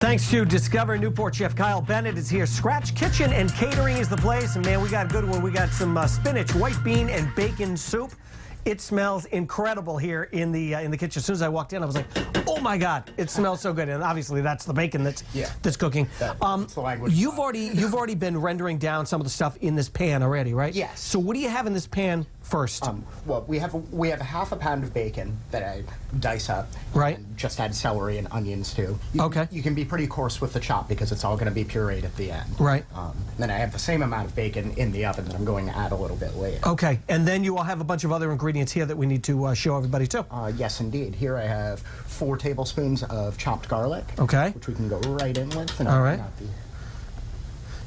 Thanks to Discover Newport, Chef Kyle Bennett is here. Scratch Kitchen and Catering is the place. And man, we got a good one. We got some spinach, white bean, and bacon soup. It smells incredible here in the kitchen. As soon as I walked in, I was like, "Oh my God, it smells so good!" And obviously, that's the bacon that's cooking. That's the language. You've already been rendering down some of the stuff in this pan already, right? Yes. So what do you have in this pan first? Well, we have a half a pound of bacon that I dice up. Right. And just add celery and onions to. Okay. You can be pretty coarse with the chop because it's all going to be pureed at the end. Right. Then I have the same amount of bacon in the oven that I'm going to add a little bit later. Okay. And then you will have a bunch of other ingredients here that we need to show everybody too. Yes, indeed. Here I have 4 tablespoons of chopped garlic. Okay. Which we can go right in with. And all right.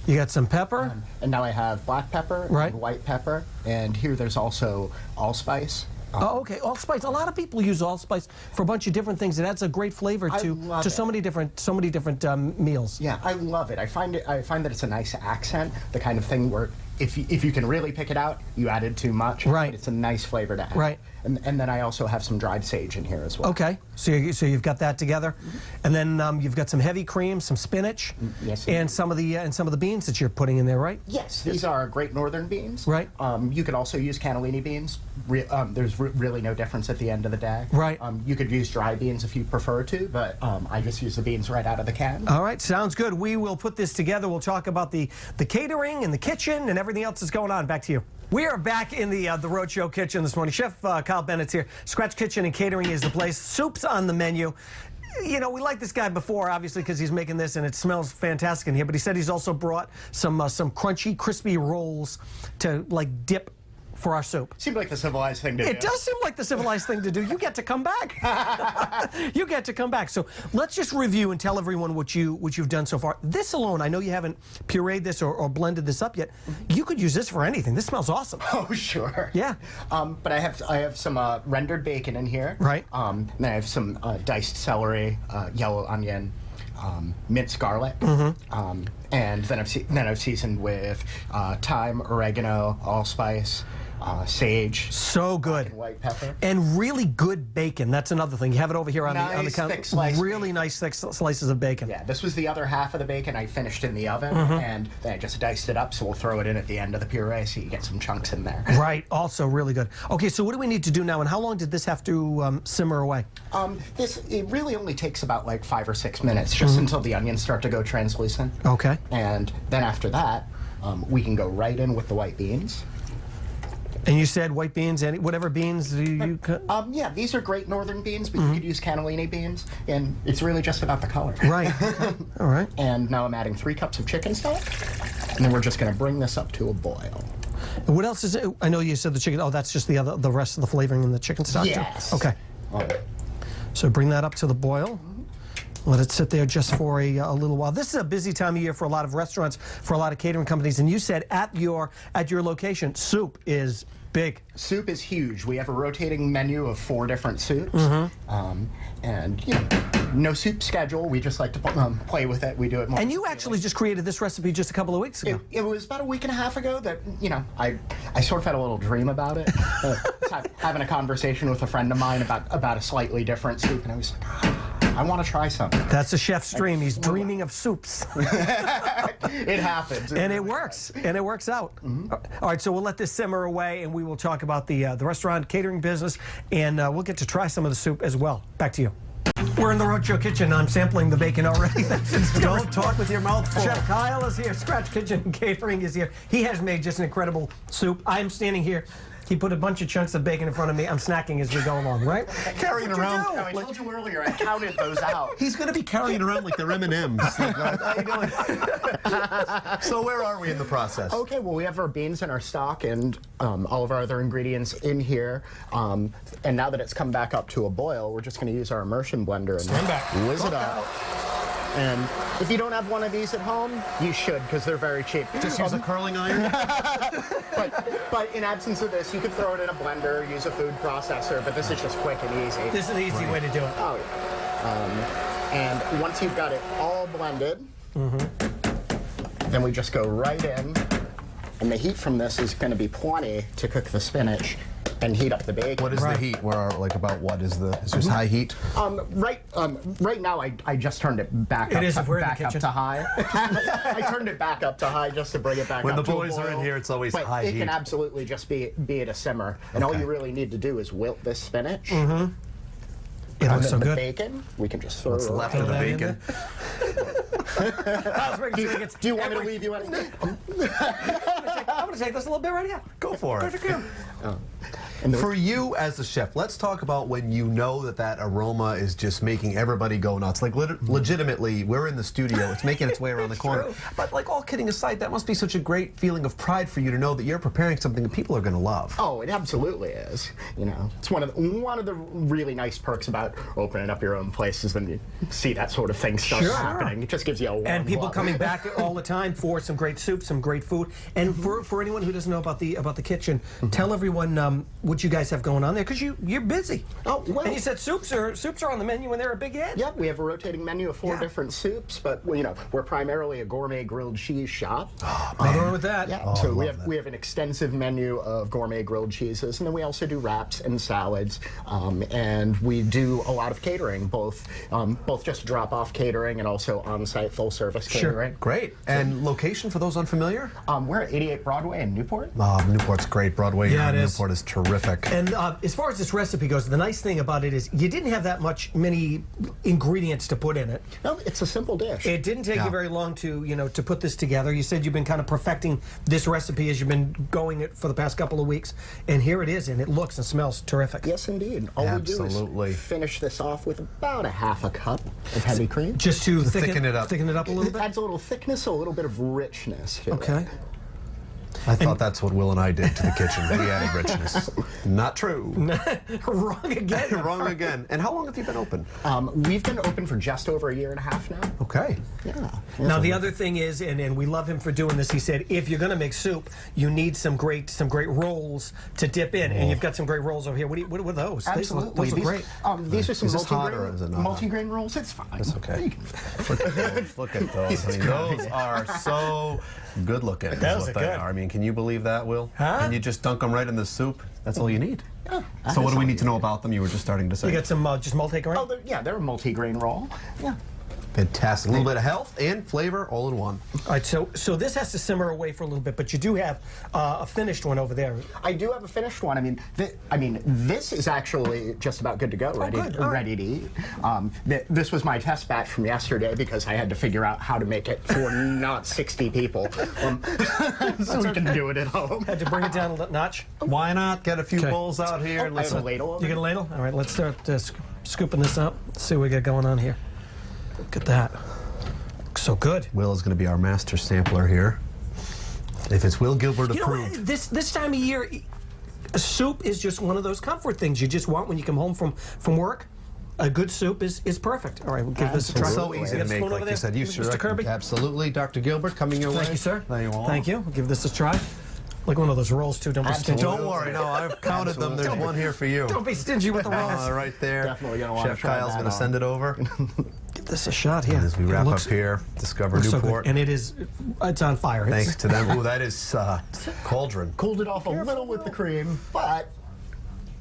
You got some pepper. And now I have black pepper and white pepper. And here there's also allspice. Oh, okay. Allspice. A lot of people use allspice for a bunch of different things. It adds a great flavor to so many different meals. Yeah, I love it. I find that it's a nice accent. The kind of thing where if you can really pick it out, you added too much. Right. But it's a nice flavor to add. Right. And then I also have some dried sage in here as well. Okay. So you've got that together, and then you've got some heavy cream, some spinach, yes, and some of the beans that you're putting in there, right? Yes, these are Great Northern beans. Right. You could also use cannellini beans. There's really no difference at the end of the day. Right. You could use dry beans if you prefer to, but I just use the beans right out of the can. All right, sounds good. We will put this together. We'll talk about the catering and the kitchen and everything else that's going on. Back to you. We are back in the Roadshow kitchen this morning. Chef Kyle Bennett's here. Scratch Kitchen and Catering is the place. Soup's on the menu. You know, we liked this guy before, obviously, because he's making this, and it smells fantastic in here. But he said he's also brought some crunchy, crispy rolls to, like, dip for our soup. Seemed like the civilized thing to do. It does seem like the civilized thing to do. You get to come back. You get to come back. So let's just review and tell everyone what you've done so far. This alone, I know you haven't pureed this or blended this up yet. You could use this for anything. This smells awesome. Oh, sure. Yeah. But I have some rendered bacon in here. Right. Then I have some diced celery, yellow onion, minced garlic, and then I've seasoned with thyme, oregano, allspice, sage. So good. And white pepper. And really good bacon. That's another thing. You have it over here on the counter. Thick slice really nice thick slices of bacon. Yeah, this was the other half of the bacon I finished in the oven, and then I just diced it up, so we'll throw it in at the end of the puree so you get some chunks in there. Right, also really good. Okay, so what do we need to do now, and how long did this have to simmer away? It really only takes about like 5 or 6 minutes, just until the onions start to go translucent. Okay. And then after that, we can go right in with the white beans. And you said white beans, and whatever beans you yeah, these are Great Northern beans, but you could use cannellini beans, and it's really just about the color. Right. All right. And now I'm adding 3 cups of chicken stock, and then we're just going to bring this up to a boil. And what else is it? I know you said the chicken. Oh, that's just the rest of the flavoring in the chicken stock. Yes. Too? Okay. So bring that up to the boil. Let it sit there just for a little while. This is a busy time of year for a lot of restaurants, for a lot of catering companies. And you said at your location, soup is big. Soup is huge. We have a rotating menu of 4 different soups. And, you know, no soup schedule. We just like to play with it. We do it more. And you actually just created this recipe just a couple of weeks ago. It was about a week and a half ago that, you know, I sort of had a little dream about it. Having a conversation with a friend of mine about a slightly different soup. And I was like, I want to try something. That's a chef's dream. He's dreaming of soups. It happens. And it works. And it works out. All right, so we'll let this simmer away, and we will talk about the restaurant catering business, and we'll get to try some of the soup as well. Back to you. We're in the Roadshow kitchen. I'm sampling the bacon already. Don't talk with your mouth full. Chef Kyle is here. Scratch Kitchen and Catering is here. He has made just an incredible soup. I'm standing here. He put a bunch of chunks of bacon in front of me. I'm snacking as we go along, right? Carrying around. No, I told you earlier, I counted those out. He's going to be carrying around like they're M&Ms. How you doing? So where are we in the process? Okay, well, we have our beans and our stock and all of our other ingredients in here. And now that it's come back up to a boil, we're just going to use our immersion blender and whiz it out. And if you don't have one of these at home, you should, because they're very cheap. Just use a curling iron? But in absence of this, you could throw it in a blender, use a food processor, but this is just quick and easy. This is an easy way to do it. Oh, yeah. And once you've got it all blended, then we just go right in. And the heat from this is going to be plenty to cook the spinach and heat up the bacon. What is the heat? Where are, like, about what is the, is this high heat? Right now, I just turned it back It up, is if we're in the back up kitchen. to high. I turned it back up to high just to bring it back When up the to a boys are in boil. here, it's always But high it heat. can absolutely just be at a simmer, and all you really need to do is wilt this spinach. It And looks then so the good. bacon, we can just throw What's it left right of the that in bacon? Do you want me to leave you anything? I'm going to take this a little bit right here. Go for it. And For you as a chef, let's talk about when you know that that aroma is just making everybody go nuts. Like legitimately, we're in the studio, it's making its way around the corner. true. But like all kidding aside, that must be such a great feeling of pride for you to know that you're preparing something that people are going to love. Oh, it absolutely is. You know, it's one of the really nice perks about opening up your own place is when you see that sort of thing start Sure. happening. It just gives you a warm And people blood. coming back all the time for some great soup, some great food. And for anyone who doesn't know about the kitchen, tell everyone what you guys have going on there, because you're busy. Oh, well. And you said soups are on the menu and they're a big hit. Yeah, we have a rotating menu of 4 Yeah. different soups, but well, you know, we're primarily a gourmet grilled cheese shop. Nothing wrong with that. Yeah, so we have an extensive menu of gourmet grilled cheeses, and then we also do wraps and salads, and we do a lot of catering, both just drop-off catering and also on-site full-service catering. Great. And location for those unfamiliar? We're at 88 Broadway in Newport. Newport's great. Broadway Yeah, in it is. Newport is terrific. And as far as this recipe goes, the nice thing about it is you didn't have that many ingredients to put in it. No, it's a simple dish. It didn't take Yeah. you very long to put this together. You said you've been kind of perfecting this recipe as you've been going it for the past couple of weeks, and here it is, and it looks and smells terrific. Yes, indeed. All Absolutely. we do is finish this off with about a half a cup of heavy cream. Just to thicken it up. thicken it up a little It bit. adds a little thickness, a little bit of richness to Okay. it. I thought that's what Will and I did to the kitchen. We added richness. Not true. Wrong again. Wrong again. And how long have you been open? We've been open for just over a year and a half now. Okay. Yeah. Now the other thing is, and we love him for doing this. He said, if you're going to make soup, you need some great rolls to dip in, and you've got some great rolls over here. What are those? Absolutely. Those are these, great. These are some Is this hot or is it not hot? multi-grain rolls. It's fine. It's okay. Look at those. I mean, those are so good looking. Is Those what are they good. are. I mean, can you believe that, Will? Huh? Can you just dunk them right in the soup? That's all you need. Yeah, So what do we need to know about them? You were just starting to say. You got some just multi-grain. Oh, they're a multi-grain roll. Yeah. Fantastic. A little bit of health and flavor all in one. All right, so this has to simmer away for a little bit, but you do have a finished one over there. I do have a finished one. I mean, this is actually just about good to go, good. All right. ready to eat. This was my test batch from yesterday because I had to figure out how to make it for not 60 people, so we can do it at home. Had to bring it down a notch. Why not get a few Okay. bowls out here? I have a ladle. You got a ladle? All right, let's start scooping this up. Let's see what we got going on here. Look at that. Looks so good. Will is going to be our master sampler here. If it's Will Gilbert You know, approved. this time of year, a soup is just one of those comfort things you just want when you come home from work. A good soup is perfect. All right, we'll give this a try. So easy You to got a make, spoon over like there, you said. You Mr. Kirby? Absolutely. Dr. Gilbert coming your way. Thank you, sir. There you are. Thank you. We'll give this a try. Like one of those rolls, too. Don't be stingy. Don't worry. No, I've counted them. There's one here for you. Don't be stingy with the rolls. Right there. Definitely gonna wanna Chef try Kyle's that going to on. send it over. Give this a shot here. As we It wrap looks- up here, Discover looks so good. Newport. And it's on fire. It's- Thanks to them. Ooh, that is cauldron. Cooled it off a little with the cream, but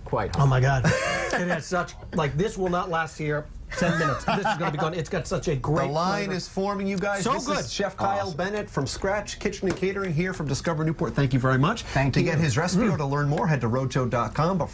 quite hot. Oh my God! It has such this will not last here 10 minutes. This is going to be gone. It's got such a great. The line flavor. is forming, you guys. So This good. is Chef Kyle Bennett from Scratch Kitchen and Catering here from Discover Newport. Thank you very much. Thank to you. get his recipe or to learn more, head to roadshow.com. But